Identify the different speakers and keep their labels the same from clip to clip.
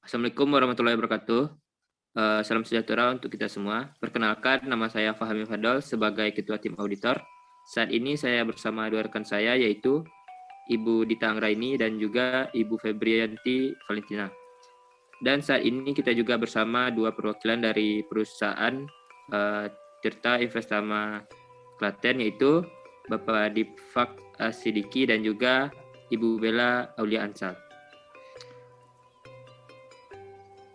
Speaker 1: Assalamualaikum warahmatullahi wabarakatuh. Salam sejahtera untuk kita semua. Perkenalkan, nama saya Fahmi Fadol sebagai Ketua Tim Auditor. Saat ini saya bersama dua rekan saya, yaitu Ibu Dita Anggraini dan juga Ibu Febrianti Valentina. Dan saat ini kita juga bersama dua perwakilan dari perusahaan Tirta Investama Klaten, yaitu Bapak Difak Sidiki dan juga Ibu Bella Aulia Ansal.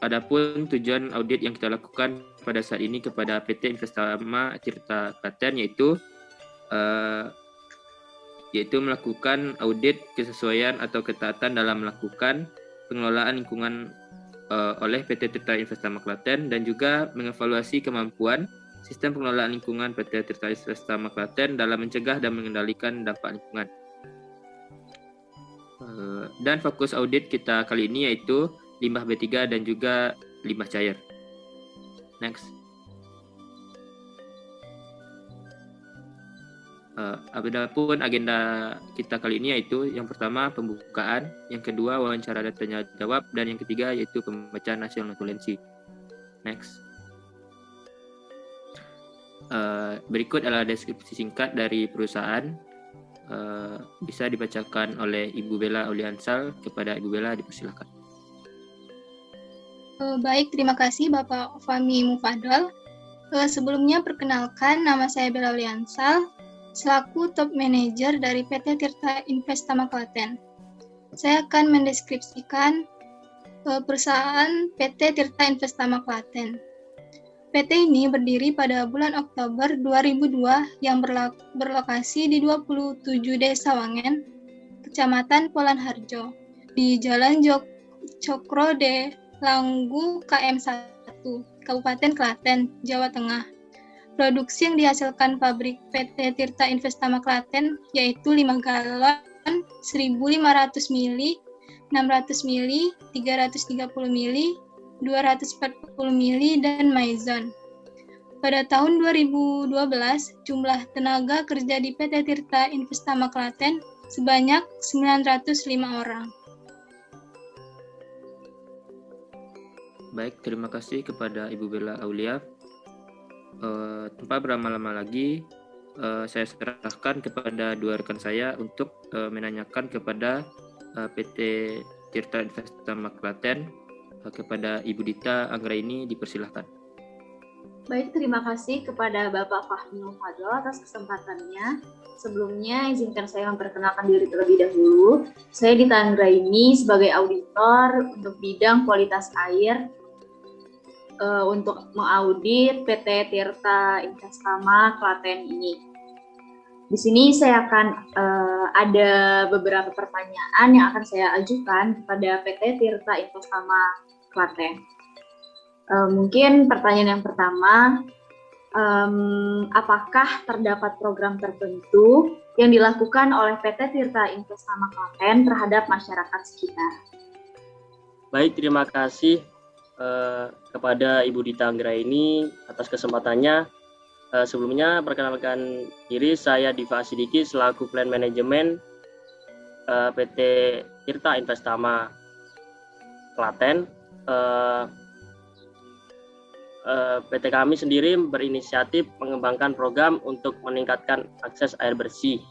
Speaker 1: Adapun tujuan audit yang kita lakukan pada saat ini kepada PT Investama Tirta Klaten yaitu melakukan audit kesesuaian atau ketaatan dalam melakukan pengelolaan lingkungan oleh PT Tirta Investama Klaten dan juga mengevaluasi kemampuan sistem pengelolaan lingkungan PT Tirta Investama Klaten dalam mencegah dan mengendalikan dampak lingkungan. Dan fokus audit kita kali ini yaitu limbah B3 dan juga limbah cair. Next. Adapun agenda kita kali ini yaitu yang pertama pembukaan, yang kedua wawancara dan tanya jawab, dan yang ketiga yaitu pembacaan hasil notulensi. Next. Berikut adalah deskripsi singkat dari perusahaan. Bisa dibacakan oleh Ibu Bella Aulia Ansal. Kepada Ibu Bella dipersilakan.
Speaker 2: Baik, terima kasih Bapak Fahmi Mufadol. Sebelumnya perkenalkan, nama saya Bella Aulia Ansal, selaku Top Manager dari PT Tirta Investama Klaten. Saya akan mendeskripsikan perusahaan PT Tirta Investama Klaten. PT ini berdiri pada bulan Oktober 2002 yang berlokasi di 27 Desa Wangen, Kecamatan Polanharjo, di Jalan Cokro de Langgu KM 1, Kabupaten Klaten, Jawa Tengah. Produksi yang dihasilkan pabrik PT Tirta Investama Klaten yaitu 5 galon, 1.500 mili, 600 mili, 330 mili, 240 mili, dan maizon. Pada tahun 2012, jumlah tenaga kerja di PT Tirta Investama Klaten sebanyak 905 orang.
Speaker 1: Baik, terima kasih kepada Ibu Bella Aulia. Tanpa berlama-lama lagi, saya serahkan kepada dua rekan saya untuk menanyakan kepada PT Tirta Investama Klaten. Kepada Ibu Dita Anggraini dipersilahkan.
Speaker 3: Baik, terima kasih kepada Bapak Fahmi Mufadol atas kesempatannya. Sebelumnya, izinkan saya memperkenalkan diri terlebih dahulu. Saya Dita Anggraini sebagai auditor untuk bidang kualitas air untuk mengaudit PT Tirta Investama Klaten ini. Di sini saya akan ada beberapa pertanyaan yang akan saya ajukan kepada PT Tirta Investama Klaten. Mungkin pertanyaan yang pertama, apakah terdapat program tertentu yang dilakukan oleh PT Tirta Investama Klaten terhadap masyarakat sekitar?
Speaker 4: Baik, terima kasih kepada Ibu Dita Anggraini atas kesempatannya. Sebelumnya perkenalkan diri, saya Difak Sidiki selaku Plan Manajemen PT Tirta Investama Klaten. PT kami sendiri berinisiatif mengembangkan program untuk meningkatkan akses air bersih,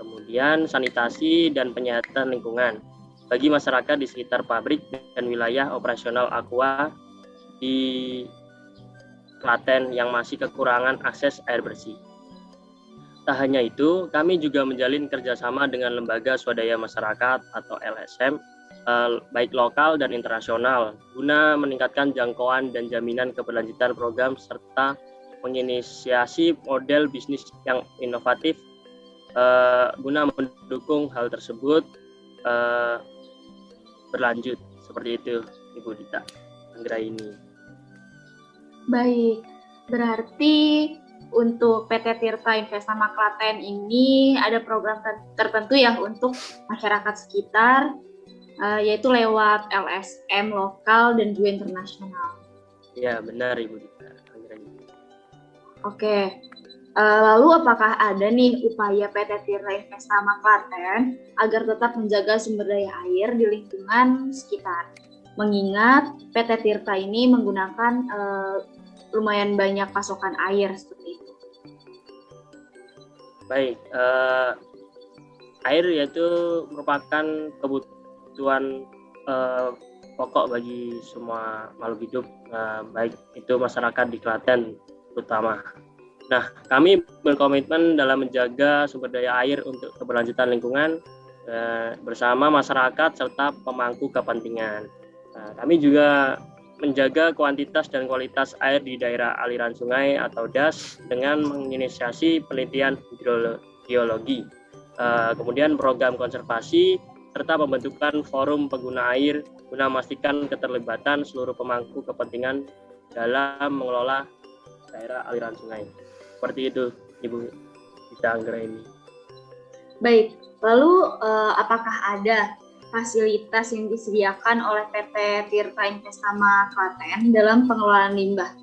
Speaker 4: kemudian sanitasi dan penyihatan lingkungan bagi masyarakat di sekitar pabrik dan wilayah operasional Aqua di Klaten yang masih kekurangan akses air bersih. Tak hanya itu, kami juga menjalin kerjasama dengan lembaga swadaya masyarakat atau LSM, baik lokal dan internasional, guna meningkatkan jangkauan dan jaminan keberlanjutan program serta menginisiasi model bisnis yang inovatif guna mendukung hal tersebut berlanjut. Seperti itu, Ibu Dita Anggraini.
Speaker 3: Baik, berarti untuk PT Tirta Investama Klaten ini ada program tertentu ya untuk masyarakat sekitar, yaitu lewat LSM lokal dan juga internasional.
Speaker 4: Ya, benar Ibu Dita Anggraini.
Speaker 3: Oke, lalu apakah ada nih upaya PT Tirta Investama Klaten agar tetap menjaga sumber daya air di lingkungan sekitar? mengingat PT Tirta ini menggunakan lumayan banyak pasokan air seperti itu.
Speaker 4: Baik, air yaitu merupakan kebutuhan pokok bagi semua makhluk hidup, baik itu masyarakat di Klaten terutama. Nah, kami berkomitmen dalam menjaga sumber daya air untuk keberlanjutan lingkungan bersama masyarakat serta pemangku kepentingan. Kami juga menjaga kuantitas dan kualitas air di daerah aliran sungai atau DAS dengan menginisiasi penelitian hidrogeologi, kemudian program konservasi, serta pembentukan forum pengguna air guna memastikan keterlibatan seluruh pemangku kepentingan dalam mengelola daerah aliran sungai. Seperti itu, Ibu Dita Anggraini.
Speaker 3: Baik, lalu apakah ada fasilitas yang disediakan oleh PT Tirta Investama Klaten dalam pengelolaan limbah?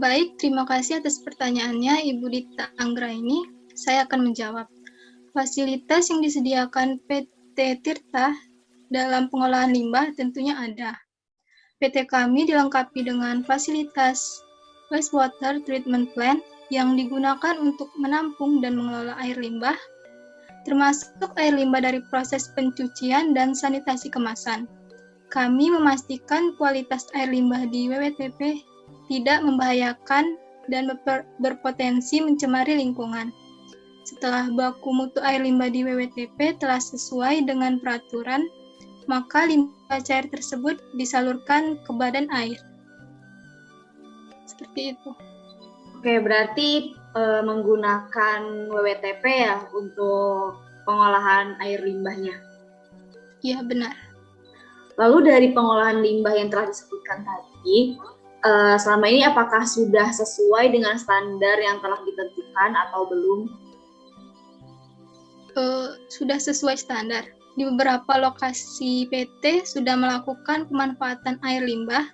Speaker 2: Baik, terima kasih atas pertanyaannya Ibu Dita Anggraini. Saya akan menjawab. Fasilitas yang disediakan PT Tirta dalam pengolahan limbah tentunya ada. PT kami dilengkapi dengan fasilitas wastewater treatment plant yang digunakan untuk menampung dan mengelola air limbah, termasuk air limbah dari proses pencucian dan sanitasi kemasan. Kami memastikan kualitas air limbah di WWTP tidak membahayakan dan berpotensi mencemari lingkungan. Setelah baku mutu air limbah di WWTP telah sesuai dengan peraturan, maka limbah cair tersebut disalurkan ke badan air. Seperti itu.
Speaker 3: Oke, berarti menggunakan WWTP ya untuk pengolahan air limbahnya.
Speaker 2: Iya, benar.
Speaker 3: Lalu dari pengolahan limbah yang telah disebutkan tadi, selama ini apakah sudah sesuai dengan standar yang telah ditentukan atau belum?
Speaker 2: Sudah sesuai standar. Di beberapa lokasi PT sudah melakukan pemanfaatan air limbah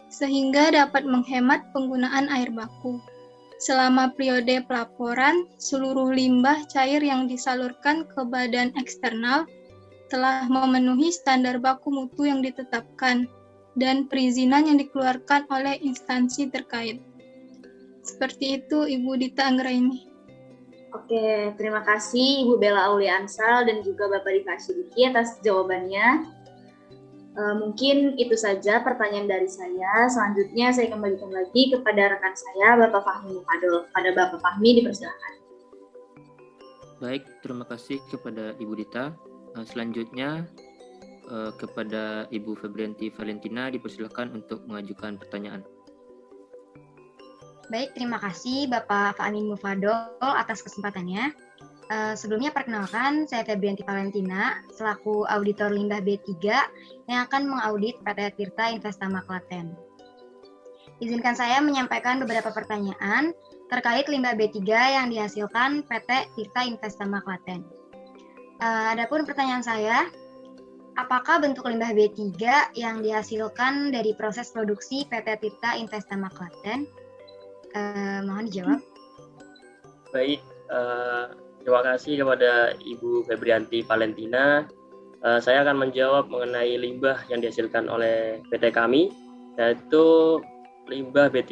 Speaker 2: sehingga dapat menghemat penggunaan air baku. Selama periode pelaporan, seluruh limbah cair yang disalurkan ke badan eksternal telah memenuhi standar baku mutu yang ditetapkan dan perizinan yang dikeluarkan oleh instansi terkait. Seperti itu, Ibu Dita Anggraini.
Speaker 3: Oke, terima kasih Ibu Bella Auliansal dan juga Bapak Dika Sidiki atas jawabannya. Mungkin itu saja pertanyaan dari saya. Selanjutnya saya kembalikan lagi kepada rekan saya, Bapak Fahmi Mufadol. Pada Bapak Fahmi, dipersilakan.
Speaker 1: Baik, terima kasih kepada Ibu Dita. Selanjutnya kepada Ibu Febrianti Valentina dipersilakan untuk mengajukan pertanyaan.
Speaker 5: Baik, terima kasih Bapak Fahmi Mufadol atas kesempatannya. Sebelumnya perkenalkan, saya Febrianti Valentina selaku auditor limbah B3 yang akan mengaudit PT Tirta Investama Klaten. Izinkan saya menyampaikan beberapa pertanyaan terkait limbah B3 yang dihasilkan PT Tirta Investama Klaten. Adapun pertanyaan saya, apakah bentuk limbah B3 yang dihasilkan dari proses produksi PT Tirta Investama Klaten? Mohon dijawab.
Speaker 4: Baik, terima kasih kepada Ibu Febrianti Valentina. Saya akan menjawab mengenai limbah yang dihasilkan oleh PT kami, yaitu limbah B3.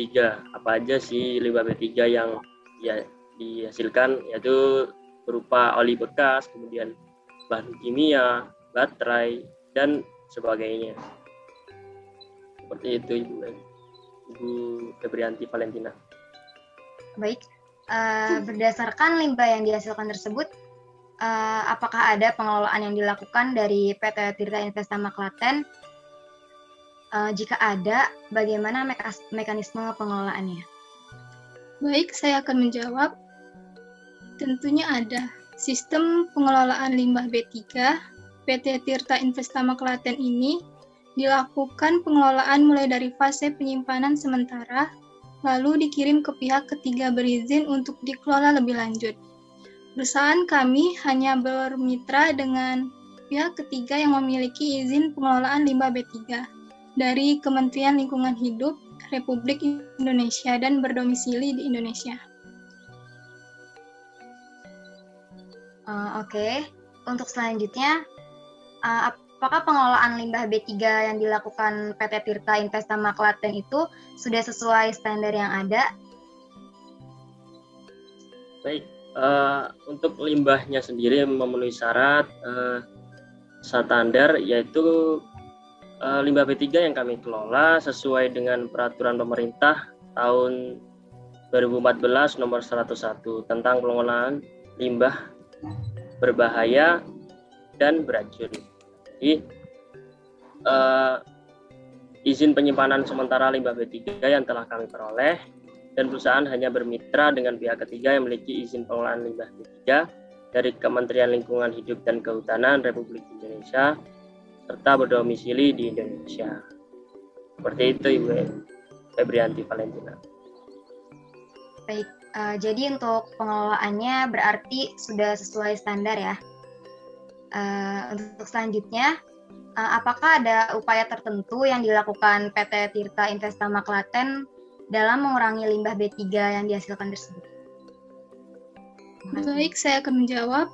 Speaker 4: Apa aja sih limbah B3 yang dihasilkan, yaitu berupa oli bekas, kemudian bahan kimia, baterai, dan sebagainya. Seperti itu Ibu Febrianti Valentina.
Speaker 5: Baik, berdasarkan limbah yang dihasilkan tersebut, apakah ada pengelolaan yang dilakukan dari PT Tirta Investama Klaten? Jika ada, bagaimana mekanisme pengelolaannya?
Speaker 2: Baik, saya akan menjawab. Tentunya ada. Sistem pengelolaan limbah B3 PT Tirta Investama Klaten ini dilakukan pengelolaan mulai dari fase penyimpanan sementara, lalu dikirim ke pihak ketiga berizin untuk dikelola lebih lanjut. Perusahaan kami hanya bermitra dengan pihak ketiga yang memiliki izin pengelolaan limbah B3 dari Kementerian Lingkungan Hidup Republik Indonesia dan berdomisili di Indonesia.
Speaker 5: Oke. Untuk selanjutnya, apakah pengelolaan limbah B3 yang dilakukan PT Tirta Investama Klaten itu sudah sesuai standar yang ada?
Speaker 4: Baik, untuk limbahnya sendiri memenuhi syarat standar, yaitu limbah B3 yang kami kelola sesuai dengan peraturan pemerintah tahun 2014 nomor 101 tentang pengelolaan limbah berbahaya dan beracun. Jadi izin penyimpanan sementara limbah B3 yang telah kami peroleh, dan perusahaan hanya bermitra dengan pihak ketiga yang memiliki izin pengelolaan limbah B3 dari Kementerian Lingkungan Hidup dan Kehutanan Republik Indonesia serta berdomisili di Indonesia. Seperti itu, Ibu Febrianti Valentina.
Speaker 5: Baik, jadi untuk pengelolaannya berarti sudah sesuai standar ya. Untuk selanjutnya, apakah ada upaya tertentu yang dilakukan PT Tirta Investama Klaten dalam mengurangi limbah B3 yang dihasilkan tersebut?
Speaker 2: Baik, saya akan menjawab.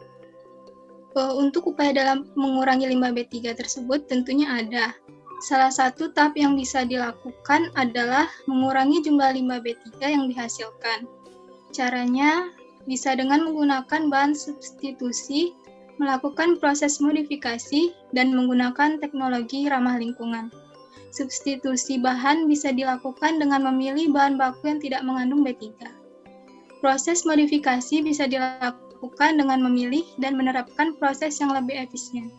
Speaker 2: Untuk upaya dalam mengurangi limbah B3 tersebut tentunya ada. Salah satu tahap yang bisa dilakukan adalah mengurangi jumlah limbah B3 yang dihasilkan. Caranya bisa dengan menggunakan bahan substitusi, melakukan proses modifikasi, dan menggunakan teknologi ramah lingkungan. Substitusi bahan bisa dilakukan dengan memilih bahan baku yang tidak mengandung B3. Proses modifikasi bisa dilakukan dengan memilih dan menerapkan proses yang lebih efisien.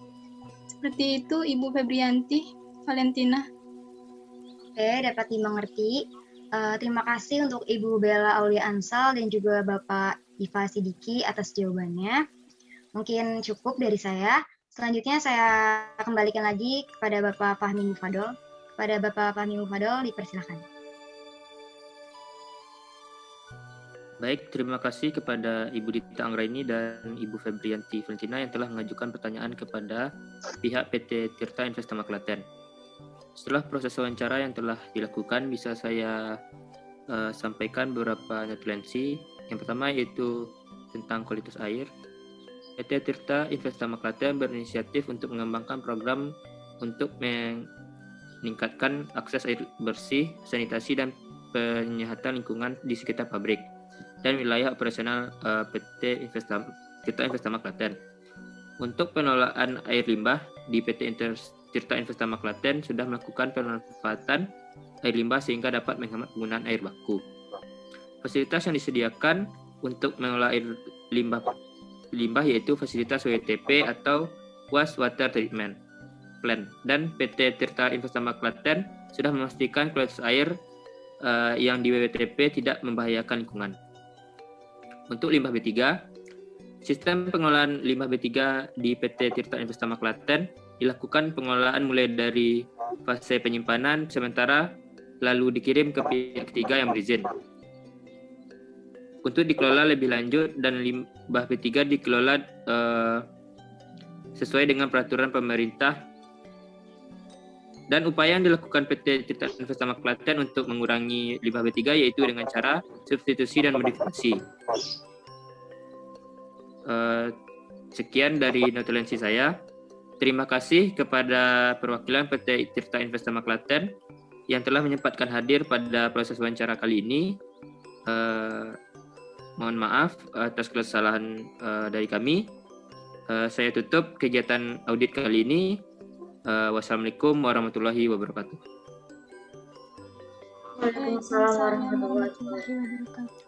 Speaker 2: Seperti itu, Ibu Febrianti Valentina.
Speaker 5: Oke, dapat dimengerti. Terima kasih untuk Ibu Bella Aulia Ansal dan juga Bapak Iva Sidiki atas jawabannya. Mungkin cukup dari saya. Selanjutnya saya kembalikan lagi kepada Bapak Fahmi Mufadol. Kepada Bapak Fahmi Mufadol, dipersilakan.
Speaker 1: Baik, terima kasih kepada Ibu Dita Anggraini dan Ibu Febrianti Valentina yang telah mengajukan pertanyaan kepada pihak PT Tirta Investama Klaten. Setelah proses wawancara yang telah dilakukan, bisa saya sampaikan beberapa notulensi. Yang pertama yaitu tentang kualitas air. PT Tirta Investama Klaten berinisiatif untuk mengembangkan program untuk meningkatkan akses air bersih, sanitasi, dan penyehatan lingkungan di sekitar pabrik dan wilayah operasional PT Tirta Investama Klaten. Untuk pengelolaan air limbah di PT Tirta Investama Klaten sudah melakukan pemanfaatan air limbah sehingga dapat menghemat penggunaan air baku. Fasilitas yang disediakan untuk mengelola air limbah yaitu fasilitas WTP atau Waste Water Treatment Plant, dan PT Tirta Investama Klaten sudah memastikan kualitas air yang di WTP tidak membahayakan lingkungan. Untuk limbah B3, sistem pengelolaan limbah B3 di PT Tirta Investama Klaten dilakukan pengelolaan mulai dari fase penyimpanan sementara lalu dikirim ke pihak ketiga yang berizin. Untuk dikelola lebih lanjut dan limbah B3 dikelola sesuai dengan peraturan pemerintah. Dan upaya yang dilakukan PT Tirta Investama Klaten untuk mengurangi limbah B3 yaitu dengan cara substitusi dan modifikasi. Sekian dari notulensi saya. Terima kasih kepada perwakilan PT Tirta Investama Klaten yang telah menyempatkan hadir pada proses wawancara kali ini. Mohon maaf atas kesalahan dari kami. Saya tutup kegiatan audit kali ini. Wassalamualaikum warahmatullahi wabarakatuh.
Speaker 3: Waalaikumsalam warahmatullahi wabarakatuh.
Speaker 2: Warahmatullahi wabarakatuh.